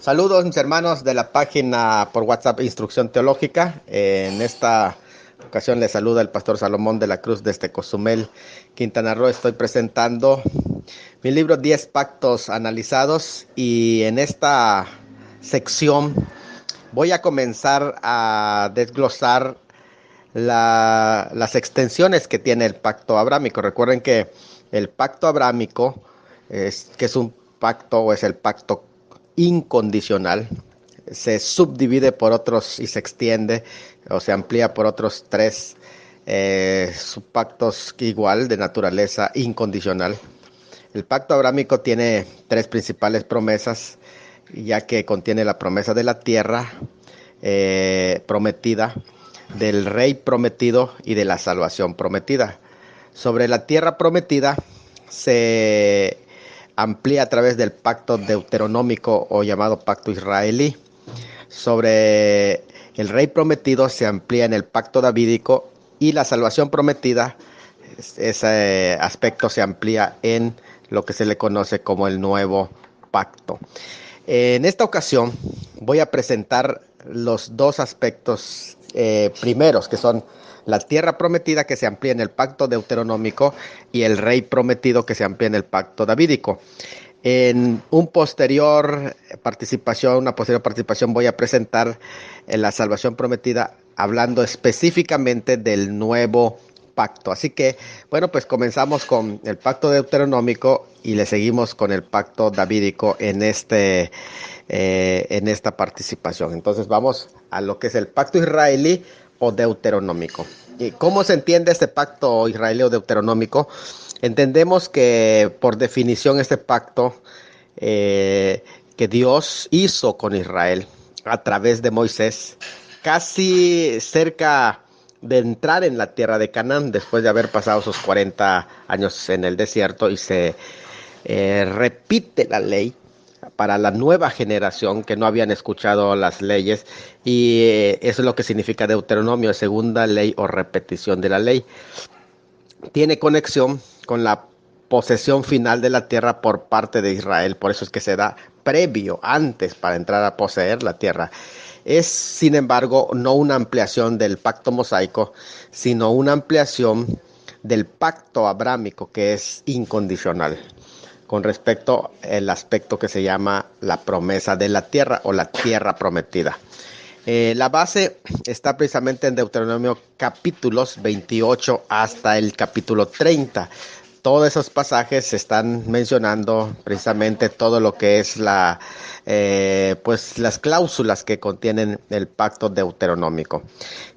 Saludos mis hermanos de la página por WhatsApp Instrucción Teológica. En esta ocasión les saluda el pastor Salomón de la Cruz desde Cozumel, Quintana Roo. Estoy presentando mi libro 10 Pactos Analizados y en esta sección voy a comenzar a desglosar las extensiones que tiene el pacto abrámico. Recuerden que el pacto abrámico es un pacto o es el pacto incondicional. Se subdivide por otros y se extiende o se amplía por otros tres subpactos igual de naturaleza incondicional. El pacto abrámico tiene tres principales promesas, ya que contiene la promesa de la tierra prometida, del rey prometido y de la salvación prometida. Sobre la tierra prometida se amplía a través del pacto deuteronómico o llamado pacto israelí. Sobre el rey prometido se amplía en el pacto davídico y la salvación prometida, ese aspecto se amplía en lo que se le conoce como el nuevo pacto. En esta ocasión voy a presentar los dos aspectos primeros, que son la tierra prometida que se amplía en el pacto deuteronómico y el rey prometido que se amplía en el pacto davídico. En una posterior participación voy a presentar la salvación prometida hablando específicamente del nuevo pacto. Así que, bueno, pues comenzamos con el pacto deuteronómico y le seguimos con el pacto davídico en esta participación. Entonces vamos a lo que es el pacto israelí o deuteronómico. ¿Y cómo se entiende este pacto israelí o deuteronómico? Entendemos que por definición este pacto que Dios hizo con Israel a través de Moisés, casi cerca de entrar en la tierra de Canaán, después de haber pasado sus 40 años en el desierto, y se repite la ley para la nueva generación que no habían escuchado las leyes, y eso es lo que significa Deuteronomio, segunda ley o repetición de la ley. Tiene conexión con la posesión final de la tierra por parte de Israel, por eso es que se da previo, antes, para entrar a poseer la tierra. Es, sin embargo, no una ampliación del pacto mosaico, sino una ampliación del pacto abrámico, que es incondicional, con respecto al aspecto que se llama la promesa de la tierra o la tierra prometida. La base está precisamente en Deuteronomio capítulos 28 hasta el capítulo 30. Todos esos pasajes están mencionando precisamente todo lo que es pues las cláusulas que contienen el pacto deuteronómico.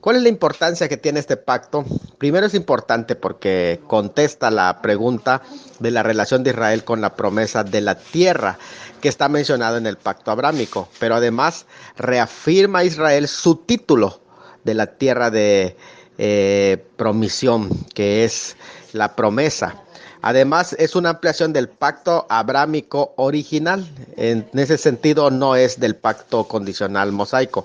¿Cuál es la importancia que tiene este pacto? Primero, es importante porque contesta la pregunta de la relación de Israel con la promesa de la tierra que está mencionado en el pacto abrámico, pero además reafirma a Israel su título de la tierra de promisión, que es la promesa. Además, es una ampliación del pacto abrámico original. En ese sentido, no es del pacto condicional mosaico.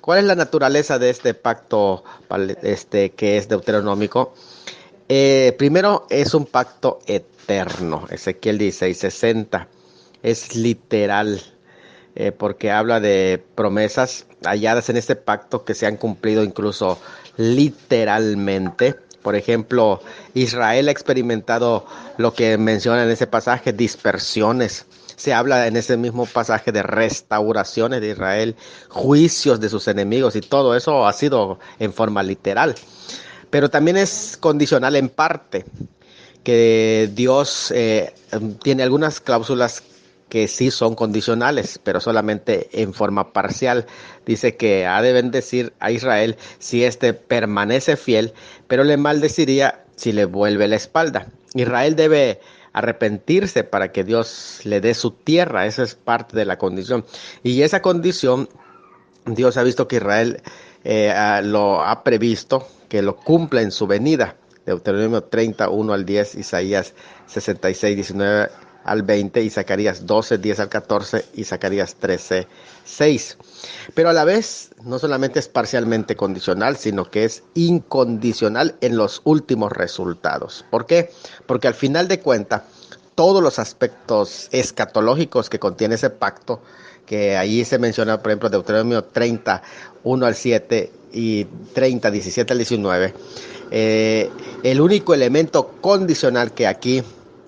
¿Cuál es la naturaleza de este pacto que es deuteronómico? Primero, es un pacto eterno. Ezequiel 16:60. Es literal, porque habla de promesas halladas en este pacto que se han cumplido incluso literalmente. Por ejemplo, Israel ha experimentado lo que menciona en ese pasaje, dispersiones. Se habla en ese mismo pasaje de restauraciones de Israel, juicios de sus enemigos, y todo eso ha sido en forma literal. Pero también es condicional en parte, que Dios tiene algunas cláusulas que sí son condicionales, pero solamente en forma parcial. Dice que ha de bendecir a Israel si éste permanece fiel, pero le maldeciría si le vuelve la espalda. Israel debe arrepentirse para que Dios le dé su tierra. Esa es parte de la condición. Y esa condición, Dios ha visto que Israel lo ha previsto, que lo cumpla en su venida. Deuteronomio 31 al 10, Isaías 66, 19 al 20, y Zacarías 12, 10 al 14, y Zacarías 13, 6. Pero a la vez, no solamente es parcialmente condicional, sino que es incondicional en los últimos resultados. ¿Por qué? Porque al final de cuentas, todos los aspectos escatológicos que contiene ese pacto, que ahí se menciona, por ejemplo, Deuteronomio 30, 1 al 7 y 30, 17 al 19. El único elemento condicional que aquí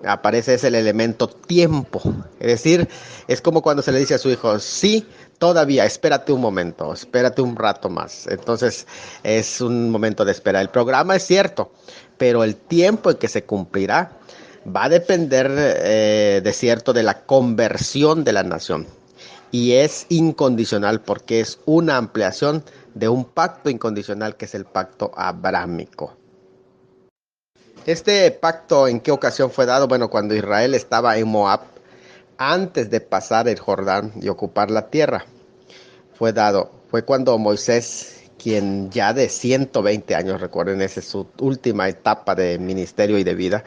aparece es el elemento tiempo. Es decir, es como cuando se le dice a su hijo, sí, todavía, espérate un momento, espérate un rato más. Entonces es un momento de espera. El programa es cierto, pero el tiempo en que se cumplirá va a depender de cierto de la conversión de la nación. Y es incondicional porque es una ampliación de un pacto incondicional que es el pacto abrámico. Este pacto, ¿en qué ocasión fue dado? Bueno, cuando Israel estaba en Moab, antes de pasar el Jordán y ocupar la tierra, fue dado. Fue cuando Moisés, quien ya de 120 años, recuerden, esa es su última etapa de ministerio y de vida,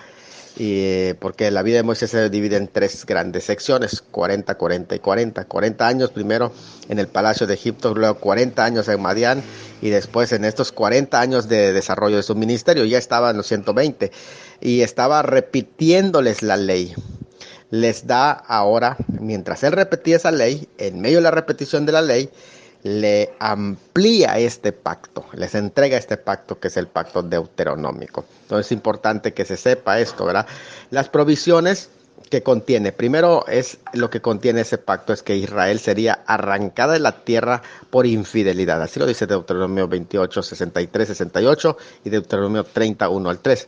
porque la vida de Moisés se divide en tres grandes secciones, 40, 40 y 40. 40 años primero en el palacio de Egipto, luego 40 años en Madián, y después en estos 40 años de desarrollo de su ministerio, ya estaba en los 120, y estaba repitiéndoles la ley. Les da ahora, mientras él repetía esa ley, en medio de la repetición de la ley, le amplía este pacto, les entrega este pacto que es el pacto deuteronómico. Entonces es importante que se sepa esto, ¿verdad? Las provisiones que contiene, primero es lo que contiene ese pacto, es que Israel sería arrancada de la tierra por infidelidad. Así lo dice Deuteronomio 28, 63, 68 y Deuteronomio 31 al 3.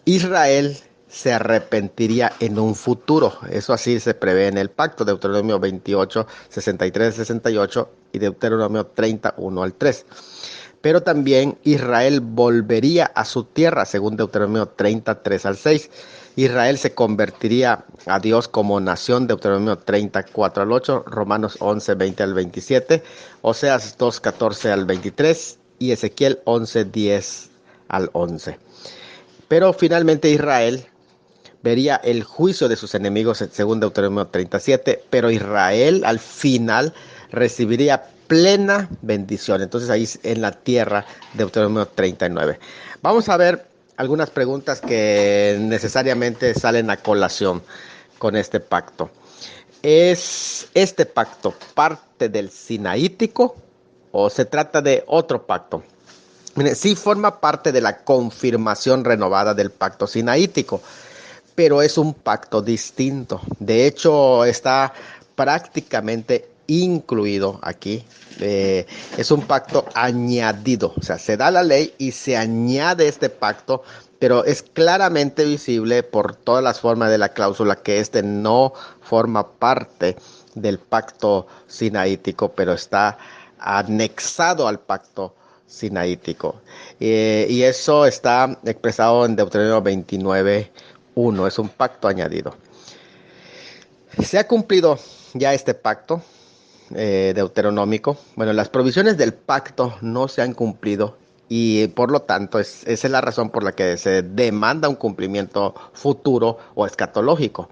Israel se arrepentiría en un futuro. Eso así se prevé en el pacto, Deuteronomio 28, 63, 68 y Deuteronomio 31 al 3. Pero también Israel volvería a su tierra, según Deuteronomio 33 al 6. Israel se convertiría a Dios como nación, Deuteronomio 34 al 8, Romanos 11, 20 al 27, Oseas 2, 14 al 23 y Ezequiel 11, 10 al 11. Pero finalmente Israel vería el juicio de sus enemigos según Deuteronomio 37, pero Israel al final recibiría plena bendición. Entonces ahí en la tierra, Deuteronomio 39. Vamos a ver algunas preguntas que necesariamente salen a colación con este pacto. ¿Es este pacto parte del Sinaítico o se trata de otro pacto? Mire, sí forma parte de la confirmación renovada del pacto sinaítico, pero es un pacto distinto. De hecho, está prácticamente incluido aquí. Es un pacto añadido, o sea, se da la ley y se añade este pacto, pero es claramente visible por todas las formas de la cláusula que este no forma parte del pacto sinaítico, pero está anexado al pacto sinaítico. Y eso está expresado en Deuteronomio 29, 1, es un pacto añadido. Se ha cumplido ya este pacto deuteronómico. Bueno, las provisiones del pacto no se han cumplido y por lo tanto esa es la razón por la que se demanda un cumplimiento futuro o escatológico.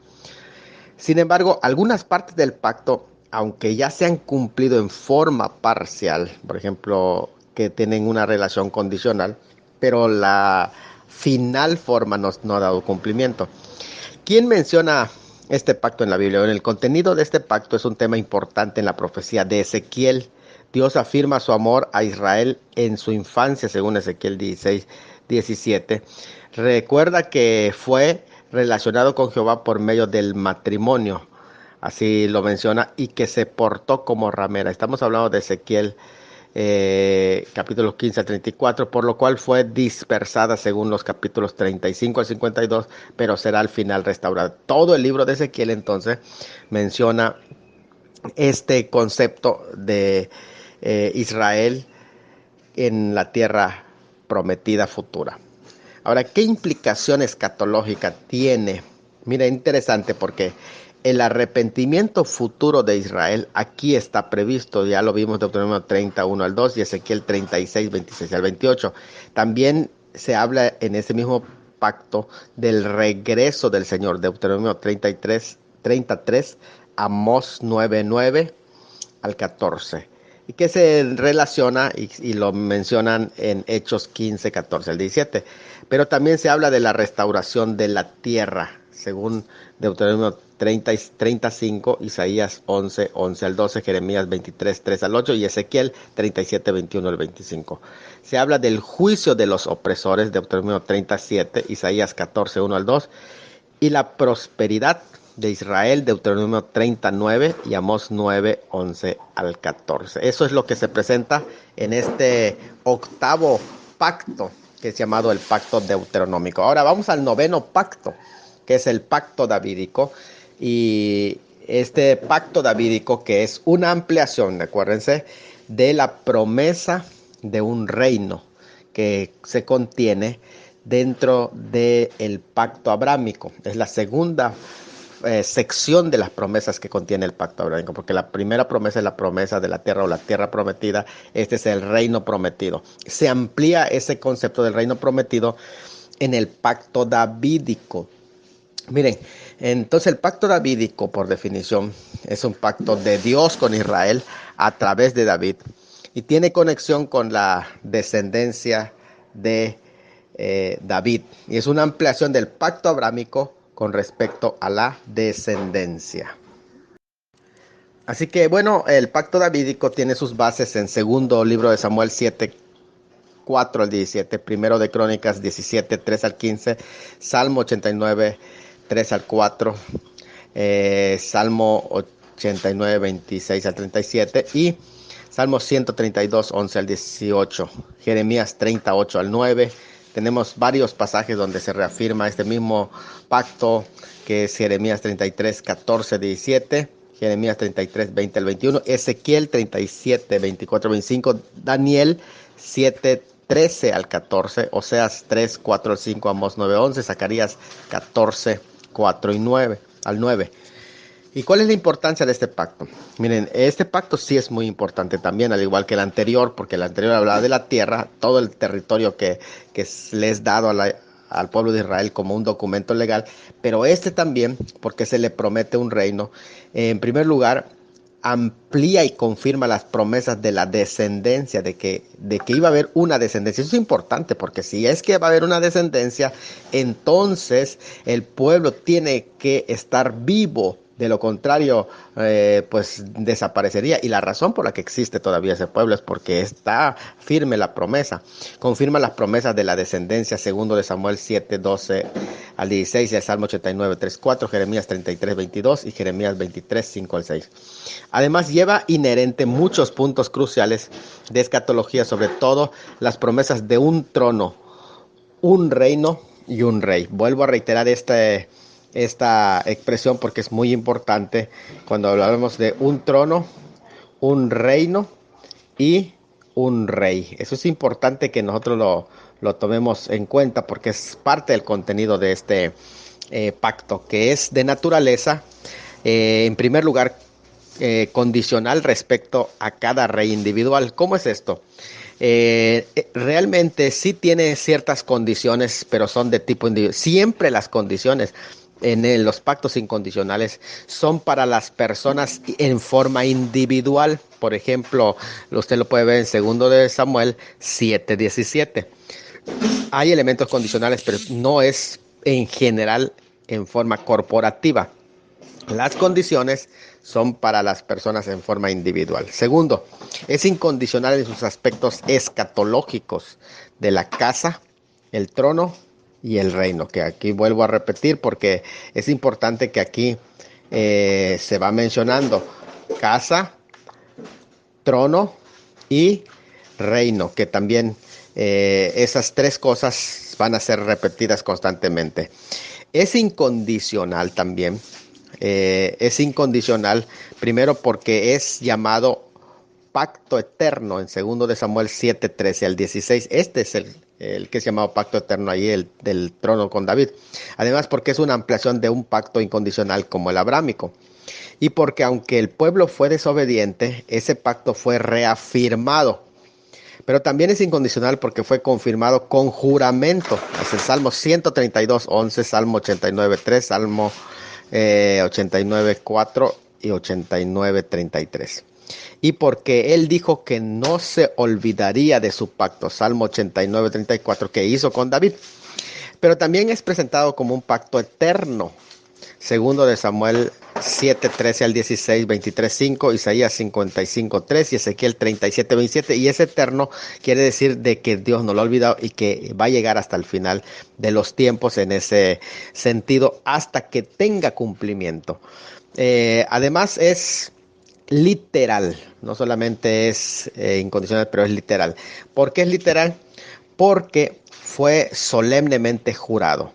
Sin embargo, algunas partes del pacto, aunque ya se han cumplido en forma parcial, por ejemplo, que tienen una relación condicional, pero la final forma no ha dado cumplimiento. ¿Quién menciona este pacto en la Biblia? En el contenido de este pacto es un tema importante en la profecía de Ezequiel. Dios afirma su amor a Israel en su infancia, según Ezequiel 16, 17. Recuerda que fue relacionado con Jehová por medio del matrimonio, así lo menciona, y que se portó como ramera. Estamos hablando de Ezequiel capítulos 15 al 34, por lo cual fue dispersada según los capítulos 35 al 52, pero será al final restaurada. Todo el libro de Ezequiel entonces menciona este concepto de Israel en la tierra prometida futura. Ahora, ¿qué implicación escatológica tiene? Mira, interesante porque el arrepentimiento futuro de Israel aquí está previsto, ya lo vimos en Deuteronomio 31 al 2 y Ezequiel 36, 26 al 28. También se habla en ese mismo pacto del regreso del Señor, Deuteronomio 33, Amós 9, 9 al 14. Y que se relaciona y lo mencionan en Hechos 15, 14 al 17. Pero también se habla de la restauración de la tierra según Deuteronomio 35, Isaías 11, 11 al 12, Jeremías 23, 3 al 8 y Ezequiel 37, 21 al 25. Se habla del juicio de los opresores, Deuteronomio 37, Isaías 14, 1 al 2, y la prosperidad de Israel, Deuteronomio 39 y Amós 9, 11 al 14. Eso es lo que se presenta en este octavo pacto, que es llamado el pacto deuteronómico. Ahora vamos al noveno pacto, que es el pacto davídico. Y este pacto davídico, que es una ampliación, acuérdense, de la promesa de un reino que se contiene dentro del pacto abrámico. Es la segunda sección de las promesas que contiene el pacto abrámico, porque la primera promesa es la promesa de la tierra o la tierra prometida. Este es el reino prometido. Se amplía ese concepto del reino prometido en el pacto davídico. Miren, entonces el pacto davídico, por definición, es un pacto de Dios con Israel a través de David y tiene conexión con la descendencia de David, y es una ampliación del pacto abrámico con respecto a la descendencia. Así que bueno, el pacto davídico tiene sus bases en segundo libro de Samuel 7, 4 al 17, primero de Crónicas 17, 3 al 15, Salmo 89, 3 al 4, Salmo 89, 26 al 37 y Salmo 132, 11 al 18, Jeremías 38 al 9. Tenemos varios pasajes donde se reafirma este mismo pacto, que es Jeremías 33, 14, 17, Jeremías 33, 20 al 21, Ezequiel 37, 24, 25, Daniel 7, 13 al 14, Oseas 3, 4 al 5, Amós 9, 11, Zacarías 14, 4 y 9 al 9. ¿Y cuál es la importancia de este pacto? Miren, este pacto sí es muy importante también, al igual que el anterior, porque el anterior hablaba de la tierra, todo el territorio que le es dado al pueblo de Israel como un documento legal, pero este también, porque se le promete un reino. En primer lugar, amplía y confirma las promesas de la descendencia, de que iba a haber una descendencia. Eso es importante, porque si es que va a haber una descendencia, entonces el pueblo tiene que estar vivo. De lo contrario, pues desaparecería. Y la razón por la que existe todavía ese pueblo es porque está firme la promesa. Confirma las promesas de la descendencia, segundo de Samuel 7, 12 al 16, y el Salmo 89, 3, 4, Jeremías 33, 22 y Jeremías 23, 5 al 6. Además, lleva inherente muchos puntos cruciales de escatología, sobre todo las promesas de un trono, un reino y un rey. Vuelvo a reiterar esta expresión porque es muy importante cuando hablamos de un trono, un reino y un rey. Eso es importante que nosotros lo tomemos en cuenta, porque es parte del contenido de este pacto, que es de naturaleza, en primer lugar, condicional respecto a cada rey individual. ¿Cómo es esto? Realmente sí tiene ciertas condiciones, pero son de tipo individual. Siempre las condiciones en los pactos incondicionales son para las personas en forma individual. Por ejemplo, usted lo puede ver en segundo de Samuel 7:17. Hay elementos condicionales, pero no es en general en forma corporativa. Las condiciones son para las personas en forma individual. Segundo, es incondicional en sus aspectos escatológicos de la casa, el trono y el reino, que aquí vuelvo a repetir porque es importante que aquí se va mencionando casa, trono y reino, que también esas tres cosas van a ser repetidas constantemente. Es incondicional también. Es incondicional, primero porque es llamado pacto eterno en segundo de Samuel 7, 13 al 16. Este es el que es llamado pacto eterno ahí, el del trono con David. Además, porque es una ampliación de un pacto incondicional como el abrámico. Y porque aunque el pueblo fue desobediente, ese pacto fue reafirmado. Pero también es incondicional porque fue confirmado con juramento. Es el Salmo 132, 11, Salmo 89, 3, Salmo 89, 4 y 89, 33. Y porque él dijo que no se olvidaría de su pacto, Salmo 89, 34, que hizo con David. pero también es presentado como un pacto eterno. Segundo de Samuel 7, 13 al 16, 23, 5, Isaías 55, 3 y Ezequiel 37, 27. Y ese eterno quiere decir de que Dios no lo ha olvidado y que va a llegar hasta el final de los tiempos en ese sentido hasta que tenga cumplimiento. Además es literal, no solamente es incondicional, pero es literal. ¿Por qué es literal? Porque fue solemnemente jurado.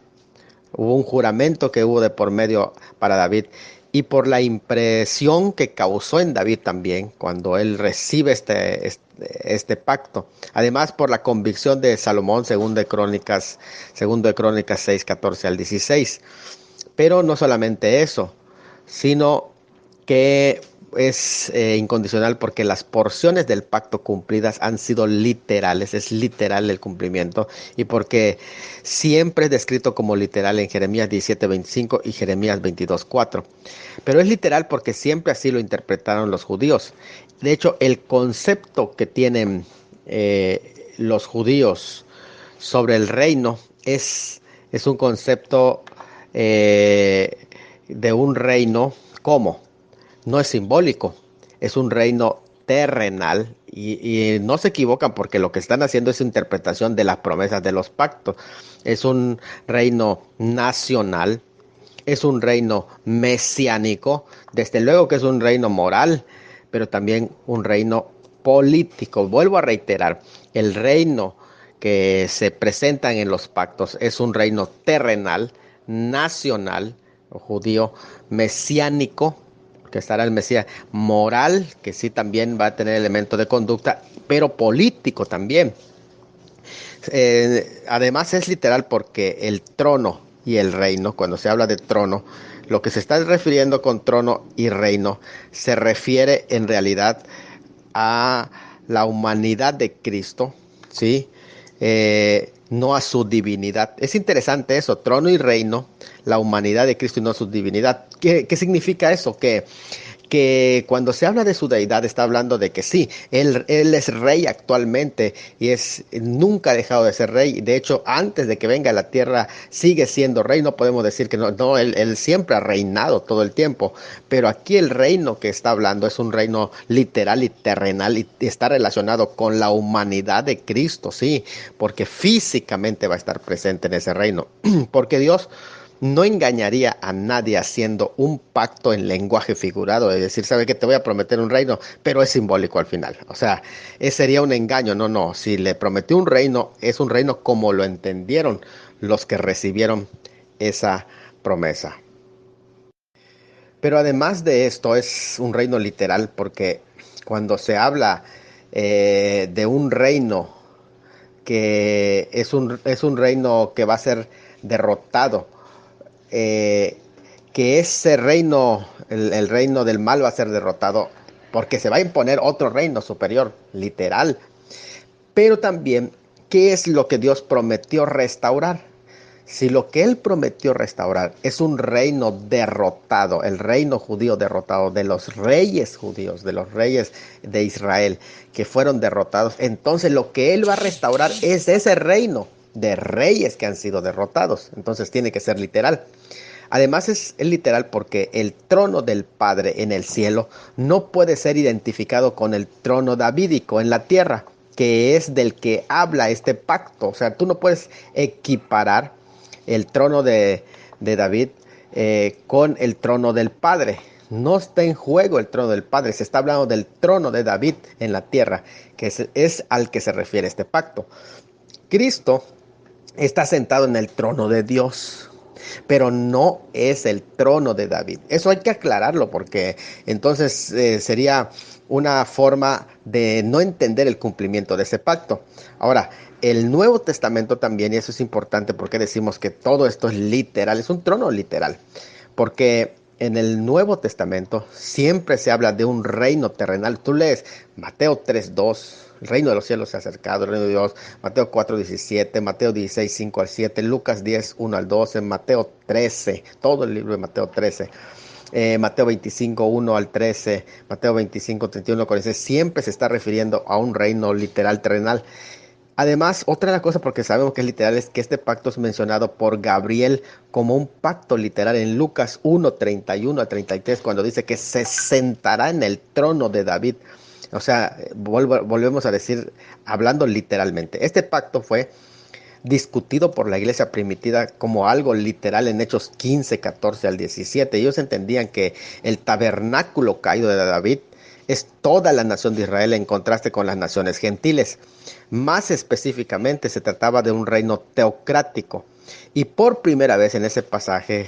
Hubo un juramento que hubo de por medio para David y por la impresión que causó en David también cuando él recibe este pacto. Además por la convicción de Salomón, segundo de Crónicas 6, 14 al 16. Pero no solamente eso, sino que es incondicional porque las porciones del pacto cumplidas han sido literales, es literal el cumplimiento, y porque siempre es descrito como literal en Jeremías 17:25 y Jeremías 22:4. Pero es literal porque siempre así lo interpretaron los judíos. De hecho, el concepto que tienen los judíos sobre el reino es un concepto de un reino como no es simbólico, es un reino terrenal y no se equivocan porque lo que están haciendo es interpretación de las promesas de los pactos. Es un reino nacional, es un reino mesiánico, desde luego que es un reino moral, pero también un reino político. Vuelvo a reiterar, el reino que se presentan en los pactos es un reino terrenal, nacional, judío, mesiánico, que estará el Mesías, moral, que sí también va a tener elementos de conducta, pero político también. Además es literal porque el trono y el reino, cuando se habla de trono, lo que se está refiriendo con trono y reino se refiere en realidad a la humanidad de Cristo, ¿sí? No a su divinidad. Es interesante eso, trono y reino, la humanidad de Cristo y no su divinidad. ¿Qué significa eso? Que cuando se habla de su deidad está hablando de que sí, él es rey actualmente y nunca ha dejado de ser rey. De hecho, antes de que venga a la tierra sigue siendo rey. No podemos decir que no, él siempre ha reinado todo el tiempo. Pero aquí el reino que está hablando es un reino literal y terrenal y está relacionado con la humanidad de Cristo, sí, porque físicamente va a estar presente en ese reino. Porque Dios no engañaría a nadie haciendo un pacto en lenguaje figurado, de decir, sabe que te voy a prometer un reino, pero es simbólico al final. O sea, sería un engaño. No. Si le prometió un reino, es un reino como lo entendieron los que recibieron esa promesa. Pero además de esto, es un reino literal porque cuando se habla de un reino que es un reino que va a ser derrotado, eh, que ese reino, el reino del mal va a ser derrotado porque se va a imponer otro reino superior, literal. Pero también, ¿qué es lo que Dios prometió restaurar? Si lo que Él prometió restaurar es un reino derrotado, el reino judío derrotado, de los reyes judíos, de los reyes de Israel que fueron derrotados, entonces lo que Él va a restaurar es ese reino de reyes que han sido derrotados. Entonces tiene que ser literal. Además es literal porque el trono del Padre en el cielo no puede ser identificado con el trono davídico en la tierra, que es del que habla este pacto. O sea, tú no puedes equiparar el trono de David con el trono del Padre. No está en juego el trono del Padre, se está hablando del trono de David en la tierra, que es al que se refiere este pacto. Cristo está sentado en el trono de Dios, pero no es el trono de David. Eso hay que aclararlo porque entonces sería una forma de no entender el cumplimiento de ese pacto. Ahora, el Nuevo Testamento también, y eso es importante porque decimos que todo esto es literal, es un trono literal, porque en el Nuevo Testamento siempre se habla de un reino terrenal. Tú lees Mateo 3:2, el reino de los cielos se ha acercado, el reino de Dios, Mateo 4:17, Mateo 16, 5 al 7, Lucas 10, 1 al 12, Mateo 13, todo el libro de Mateo 13. Mateo 25, 1 al 13, Mateo 25, 31 al 46, siempre se está refiriendo a un reino literal terrenal. Además, otra de las cosas, porque sabemos que es literal, es que este pacto es mencionado por Gabriel como un pacto literal en Lucas 1:31 a 33, cuando dice que se sentará en el trono de David. O sea, volvemos a decir, hablando literalmente, este pacto fue discutido por la iglesia primitiva como algo literal en Hechos 15, 14 al 17. Ellos entendían que el tabernáculo caído de David es toda la nación de Israel en contraste con las naciones gentiles. Más específicamente se trataba de un reino teocrático. Y por primera vez en ese pasaje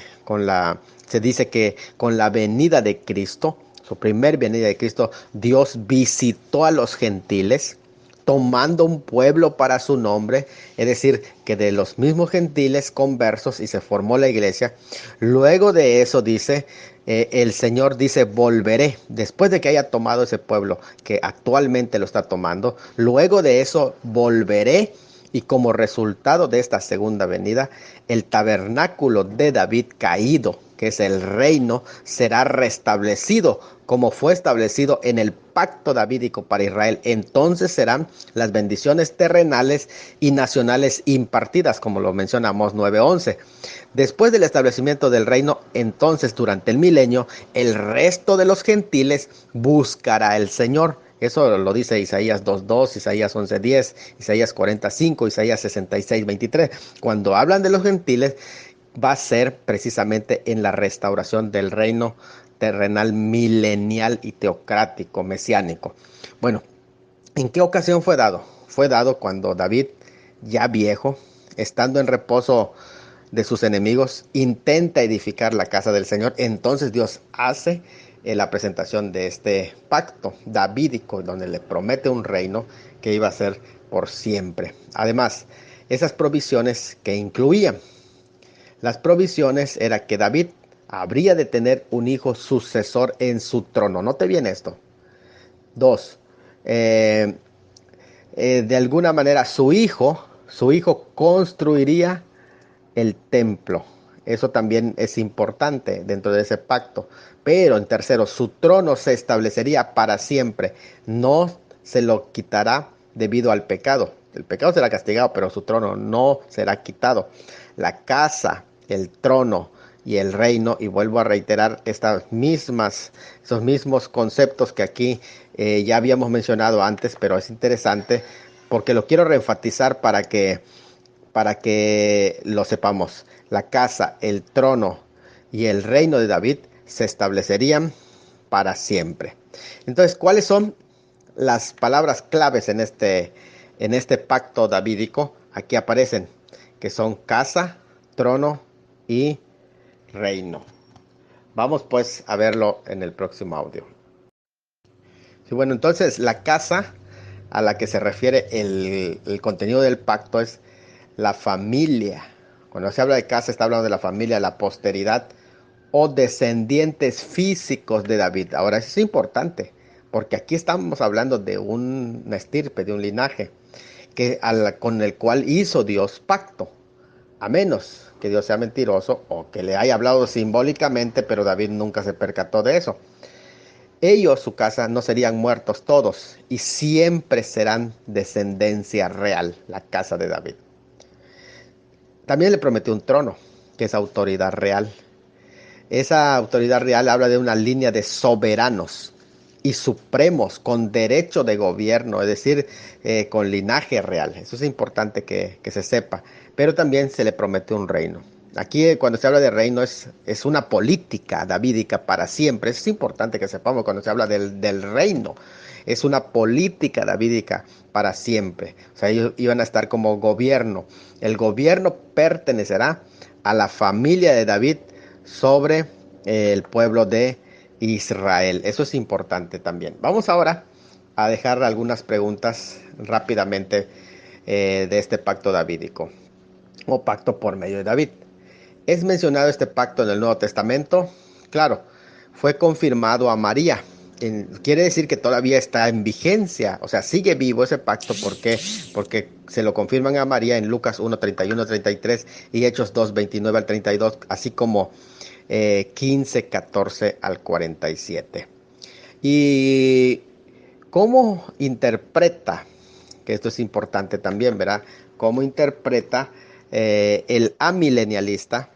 se dice que con la venida de Cristo, su primer venida de Cristo, Dios visitó a los gentiles tomando un pueblo para su nombre, es decir, que de los mismos gentiles conversos y se formó la iglesia. Luego de eso dice, el Señor dice, volveré, después de que haya tomado ese pueblo, que actualmente lo está tomando, luego de eso volveré. Y como resultado de esta segunda venida, el tabernáculo de David caído, que es el reino, será restablecido como fue establecido en el pacto davídico para Israel. Entonces serán las bendiciones terrenales y nacionales impartidas, como lo menciona Amós 9:11. Después del establecimiento del reino, entonces durante el milenio, el resto de los gentiles buscará al Señor. Eso lo dice Isaías 2:2, Isaías 11:10, Isaías 45, Isaías 66:23. Cuando hablan de los gentiles, va a ser precisamente en la restauración del reino terrenal milenial y teocrático, mesiánico. Bueno, ¿en qué ocasión fue dado? Fue dado cuando David, ya viejo, estando en reposo de sus enemigos, intenta edificar la casa del Señor. Entonces Dios hace la presentación de este pacto davídico, donde le promete un reino que iba a ser por siempre. Además, esas provisiones que incluían, las provisiones era que David habría de tener un hijo sucesor en su trono. Note bien esto. Dos, eh, de alguna manera su hijo construiría el templo. Eso también es importante dentro de ese pacto. Pero en tercero, su trono se establecería para siempre. No se lo quitará debido al pecado. El pecado será castigado, pero su trono no será quitado. La casa, el trono y el reino, y vuelvo a reiterar esos mismos conceptos que aquí ya habíamos mencionado antes, pero es interesante porque lo quiero reenfatizar para que lo sepamos. La casa, el trono y el reino de David se establecerían para siempre. Entonces, ¿cuáles son las palabras claves en este pacto davídico? Aquí aparecen, que son casa, trono y reino. Vamos pues a verlo en el próximo audio. Sí, bueno, entonces la casa a la que se refiere el contenido del pacto es la familia. Cuando se habla de casa, está hablando de la familia, la posteridad o descendientes físicos de David. Ahora, eso es importante, porque aquí estamos hablando de una estirpe, de un linaje, con el cual hizo Dios pacto. A menos que Dios sea mentiroso o que le haya hablado simbólicamente, pero David nunca se percató de eso. Ellos, su casa, no serían muertos todos y siempre serán descendencia real, la casa de David. También le prometió un trono, que es autoridad real. Esa autoridad real habla de una línea de soberanos y supremos con derecho de gobierno, es decir, con linaje real. Eso es importante que se sepa. Pero también se le promete un reino. Aquí cuando se habla de reino es una política davídica para siempre. Eso es importante que sepamos cuando se habla del reino. Es una política davídica para siempre. O sea, ellos iban a estar como gobierno. El gobierno pertenecerá a la familia de David sobre el pueblo de Israel. Eso es importante también. Vamos ahora a dejar algunas preguntas rápidamente de este pacto davídico o pacto por medio de David. ¿Es mencionado este pacto en el Nuevo Testamento? Claro, fue confirmado a María. Quiere decir que todavía está en vigencia, o sea, sigue vivo ese pacto. ¿Por qué? Porque se lo confirman a María en Lucas 1:31-33 y Hechos 2:29-32, así como 15:14-47. ¿Y cómo interpreta que esto es importante también, ¿verdad? Cómo interpreta el amilenialista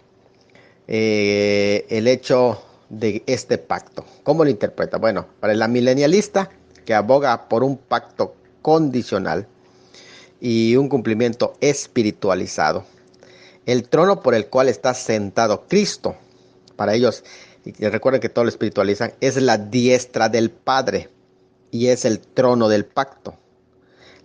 el hecho de este pacto. ¿Cómo lo interpreta? Bueno, para el amilenialista, que aboga por un pacto condicional y un cumplimiento espiritualizado, el trono por el cual está sentado Cristo, para ellos, y recuerden que todo lo espiritualizan, es la diestra del Padre y es el trono del pacto.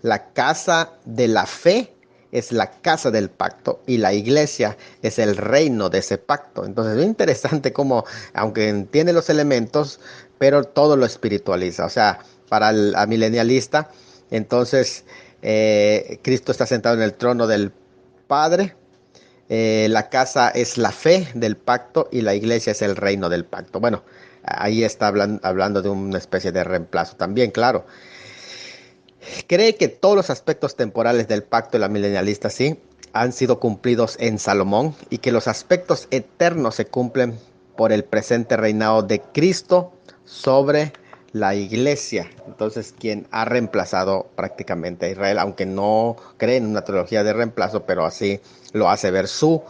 La casa de la fe es la casa del pacto y la iglesia es el reino de ese pacto. Entonces es interesante cómo, aunque tiene los elementos, pero todo lo espiritualiza. O sea, para el milenialista, entonces Cristo está sentado en el trono del Padre. La casa es la fe del pacto y la iglesia es el reino del pacto. Bueno, ahí está hablando de una especie de reemplazo también, claro. Cree que todos los aspectos temporales del pacto de la milenialista sí han sido cumplidos en Salomón y que los aspectos eternos se cumplen por el presente reinado de Cristo sobre la iglesia. Entonces, quien ha reemplazado prácticamente a Israel, aunque no cree en una teología de reemplazo, pero así lo hace ver su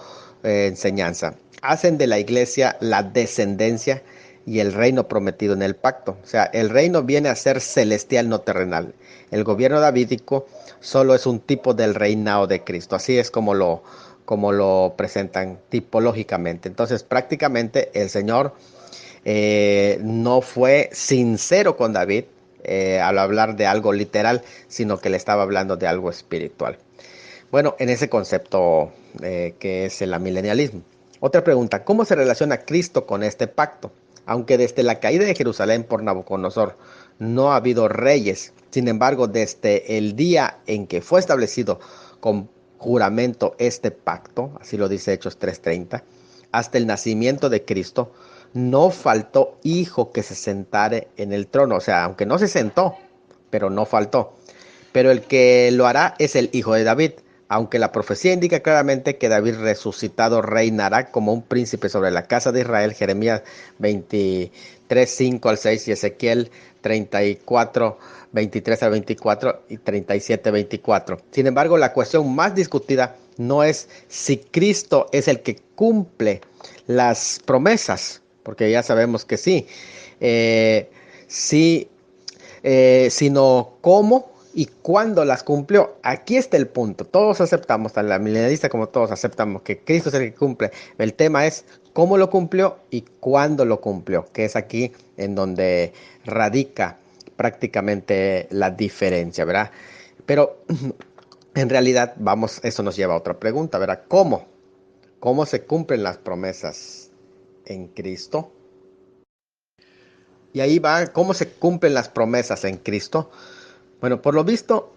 enseñanza. Hacen de la iglesia la descendencia y el reino prometido en el pacto. O sea, el reino viene a ser celestial, no terrenal. El gobierno davídico solo es un tipo del reinado de Cristo. Así es como lo presentan tipológicamente. Entonces, prácticamente el Señor no fue sincero con David al hablar de algo literal, sino que le estaba hablando de algo espiritual. Bueno, en ese concepto que es el amilenialismo. Otra pregunta, ¿cómo se relaciona Cristo con este pacto? Aunque desde la caída de Jerusalén por Nabucodonosor no ha habido reyes, sin embargo, desde el día en que fue establecido con juramento este pacto, así lo dice Hechos 3:30, hasta el nacimiento de Cristo, no faltó hijo que se sentare en el trono. O sea, aunque no se sentó, pero no faltó. Pero el que lo hará es el hijo de David, aunque la profecía indica claramente que David resucitado reinará como un príncipe sobre la casa de Israel, Jeremías 23:5 al 6 y Ezequiel 34:23 al 24 y 37:24. Sin embargo, la cuestión más discutida no es si Cristo es el que cumple las promesas, porque ya sabemos que sí, sí, sino cómo y cuándo las cumplió. Aquí está el punto. Todos aceptamos, tan la milenarista como todos aceptamos que Cristo es el que cumple. El tema es cómo lo cumplió y cuándo lo cumplió, que es aquí en donde radica prácticamente la diferencia, ¿verdad? Pero en realidad, vamos, eso nos lleva a otra pregunta, ¿verdad? ¿Cómo? ¿Cómo se cumplen las promesas en Cristo? Y ahí va, ¿cómo se cumplen las promesas en Cristo? Bueno, por lo visto,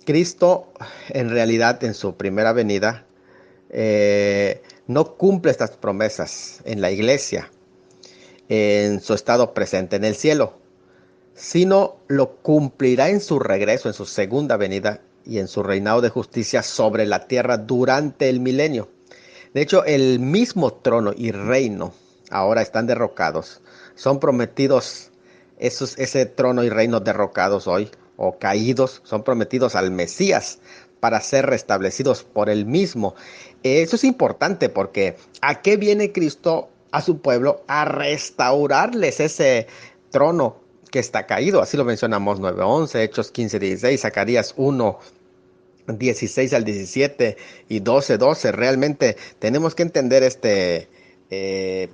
Cristo en realidad en su primera venida no cumple estas promesas en la iglesia, en su estado presente en el cielo, sino lo cumplirá en su regreso, en su segunda venida y en su reinado de justicia sobre la tierra durante el milenio. De hecho, el mismo trono y reino ahora están derrocados. Son prometidos ese trono y reino derrocados hoy o caídos, son prometidos al Mesías para ser restablecidos por él mismo. Eso es importante porque ¿a qué viene Cristo a su pueblo? A restaurarles ese trono que está caído. Así lo mencionamos 9:11, Hechos 15:16, Zacarías 1:16 al 17 y 12:12. Realmente tenemos que entender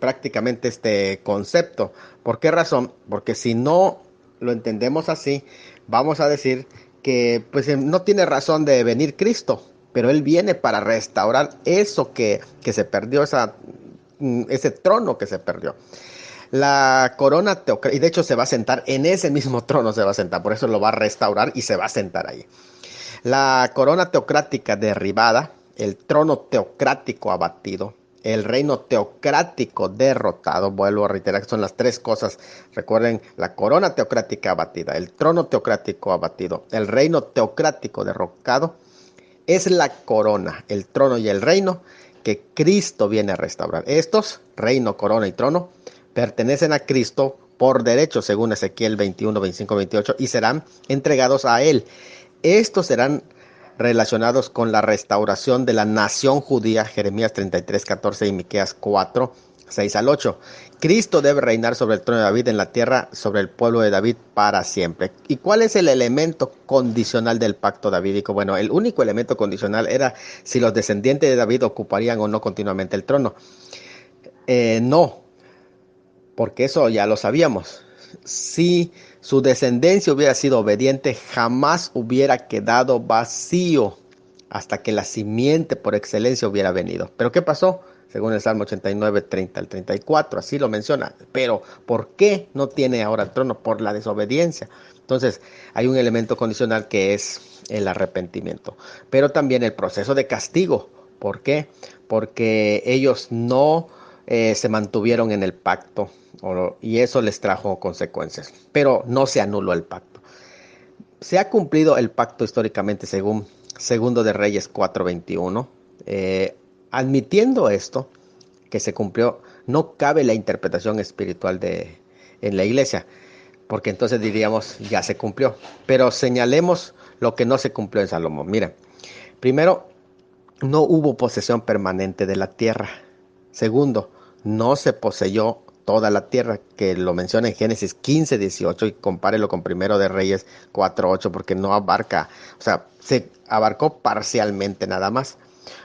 prácticamente este concepto. ¿Por qué razón? Porque si no lo entendemos así, vamos a decir que pues no tiene razón de venir Cristo, pero Él viene para restaurar eso que se perdió, ese trono que se perdió. La corona teocrática, y de hecho se va a sentar en ese mismo trono, se va a sentar, por eso lo va a restaurar y se va a sentar ahí. La corona teocrática derribada, el trono teocrático abatido, el reino teocrático derrotado. Vuelvo a reiterar que son las tres cosas. Recuerden, la corona teocrática abatida, el trono teocrático abatido, el reino teocrático derrocado. Es la corona, el trono y el reino que Cristo viene a restaurar. Estos, reino, corona y trono, pertenecen a Cristo por derecho, según Ezequiel 21:25-28, y serán entregados a Él Estos serán relacionados con la restauración de la nación judía, Jeremías 33:14 y Miqueas 4:6 al 8. Cristo debe reinar sobre el trono de David en la tierra, sobre el pueblo de David para siempre. ¿Y cuál es el elemento condicional del pacto davídico? Bueno, el único elemento condicional era si los descendientes de David ocuparían o no continuamente el trono. No, porque eso ya lo sabíamos. Si su descendencia hubiera sido obediente, jamás hubiera quedado vacío hasta que la simiente por excelencia hubiera venido. ¿Pero qué pasó? Según el Salmo 89, 30 al 34, así lo menciona. Pero ¿por qué no tiene ahora el trono? Por la desobediencia. Entonces, hay un elemento condicional que es el arrepentimiento. Pero también el proceso de castigo. ¿Por qué? Porque ellos no se mantuvieron en el pacto y eso les trajo consecuencias. Pero no se anuló el pacto. Se ha cumplido el pacto históricamente según Segundo de Reyes 4:21. Admitiendo esto, que se cumplió, no cabe la interpretación espiritual en la iglesia, porque entonces diríamos, ya se cumplió. Pero señalemos lo que no se cumplió en Salomón. Mira, primero, no hubo posesión permanente de la tierra. Segundo, no se poseyó toda la tierra, que lo menciona en Génesis 15:18 y compárelo con Primero de Reyes 4:8, porque no abarca, o sea, se abarcó parcialmente nada más.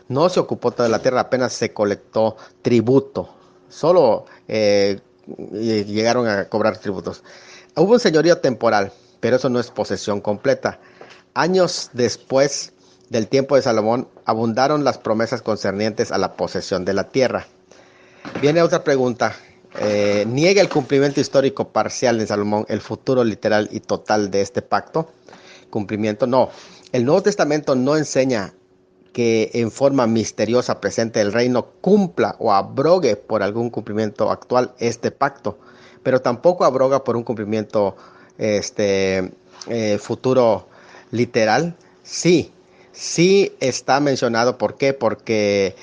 No se ocupó toda la tierra, apenas se colectó tributo. Solo llegaron a cobrar tributos. Hubo un señorío temporal, pero eso no es posesión completa. Años después del tiempo de Salomón, abundaron las promesas concernientes a la posesión de la tierra. Viene otra pregunta. ¿Niega el cumplimiento histórico parcial de Salomón el futuro literal y total de este pacto? Cumplimiento, no. El Nuevo Testamento no enseña que en forma misteriosa presente el reino cumpla o abrogue por algún cumplimiento actual este pacto, pero tampoco abroga por un cumplimiento futuro literal. Sí está mencionado. ¿Por qué? Porque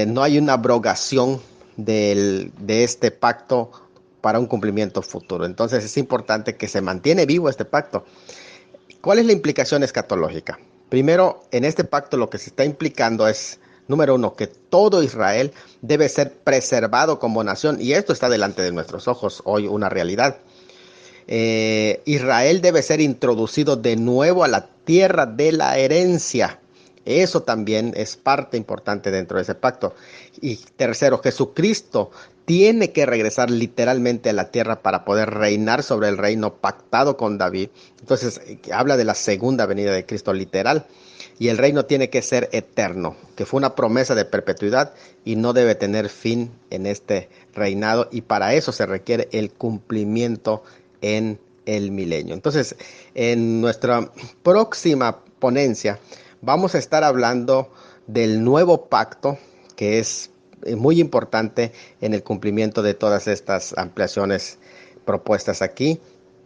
no hay una abrogación de este pacto para un cumplimiento futuro. Entonces es importante que se mantiene vivo este pacto. ¿Cuál es la implicación escatológica? Primero, en este pacto lo que se está implicando es, número uno, que todo Israel debe ser preservado como nación, y esto está delante de nuestros ojos hoy, una realidad. Israel debe ser introducido de nuevo a la tierra de la herencia. Eso también es parte importante dentro de ese pacto. Y tercero, Jesucristo tiene que regresar literalmente a la tierra para poder reinar sobre el reino pactado con David. Entonces, habla de la segunda venida de Cristo literal. Y el reino tiene que ser eterno, que fue una promesa de perpetuidad y no debe tener fin en este reinado. Y para eso se requiere el cumplimiento en el milenio. Entonces, en nuestra próxima ponencia vamos a estar hablando del nuevo pacto, que es muy importante en el cumplimiento de todas estas ampliaciones propuestas aquí,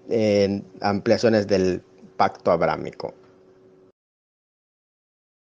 en ampliaciones del pacto abrámico.